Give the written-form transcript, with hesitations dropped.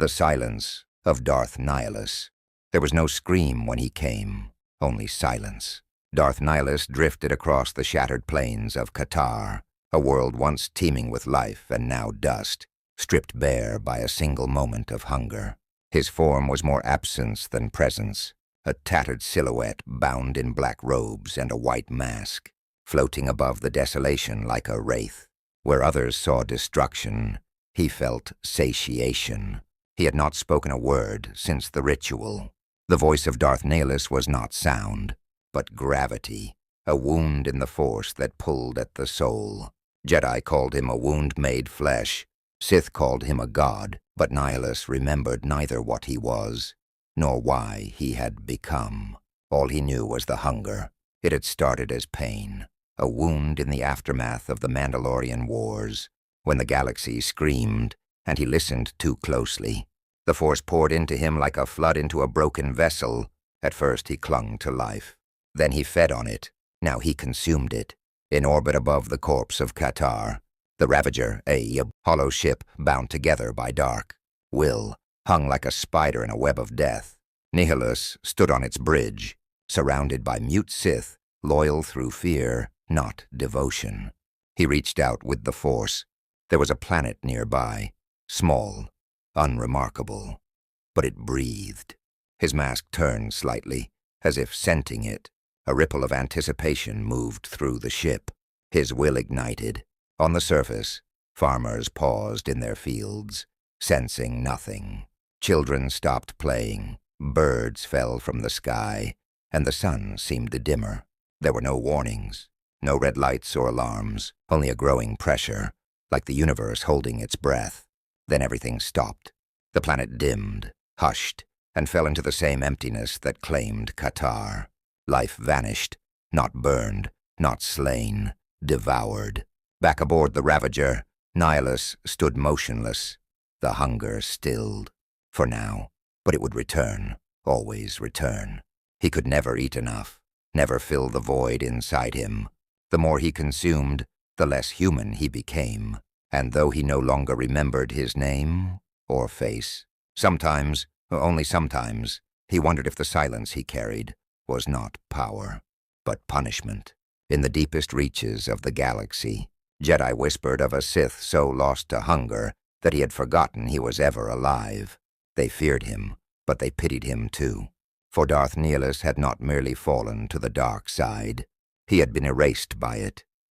The silence of Darth Nihilus. There was no scream when he came, only silence. Darth Nihilus drifted across the shattered plains of Qatar, a world once teeming with life and now dust, stripped bare by a single moment of hunger. His form was more absence than presence, a tattered silhouette bound in black robes and a white mask, floating above the desolation like a wraith. Where others saw destruction, he felt satiation. He had not spoken a word since the ritual. The voice of Darth Nihilus was not sound, but gravity, a wound in the force that pulled at the soul. Jedi called him a wound made flesh. Sith called him a god, but Nihilus remembered neither what he was, nor why he had become. All he knew was the hunger. It had started as pain, a wound in the aftermath of the Mandalorian Wars, when the galaxy screamed and he listened too closely. The Force poured into him like a flood into a broken vessel. At first he clung to life. Then he fed on it. Now he consumed it. In orbit above the corpse of Qatar, the Ravager, a hollow ship bound together by dark will, hung like a spider in a web of death. Nihilus stood on its bridge, surrounded by mute Sith, loyal through fear, not devotion. He reached out with the Force. There was a planet nearby, small, unremarkable, but it breathed. His mask turned slightly, as if scenting it. A ripple of anticipation moved through the ship. His will ignited. On the surface, farmers paused in their fields, sensing nothing. Children stopped playing. Birds fell from the sky, and the sun seemed dimmer. There were no warnings, no red lights or alarms, only a growing pressure, like the universe holding its breath. Then everything stopped. The planet dimmed, hushed, and fell into the same emptiness that claimed Qatar. Life vanished, not burned, not slain, devoured. Back aboard the Ravager, Nihilus stood motionless, the hunger stilled. For now, but it would return, always return. He could never eat enough, never fill the void inside him. The more he consumed, the less human he became. And though he no longer remembered his name or face, sometimes, only sometimes, he wondered if the silence he carried was not power, but punishment. In the deepest reaches of the galaxy, Jedi whispered of a Sith so lost to hunger that he had forgotten he was ever alive. They feared him, but they pitied him too. For Darth Nihilus had not merely fallen to the dark side. He had been erased by it.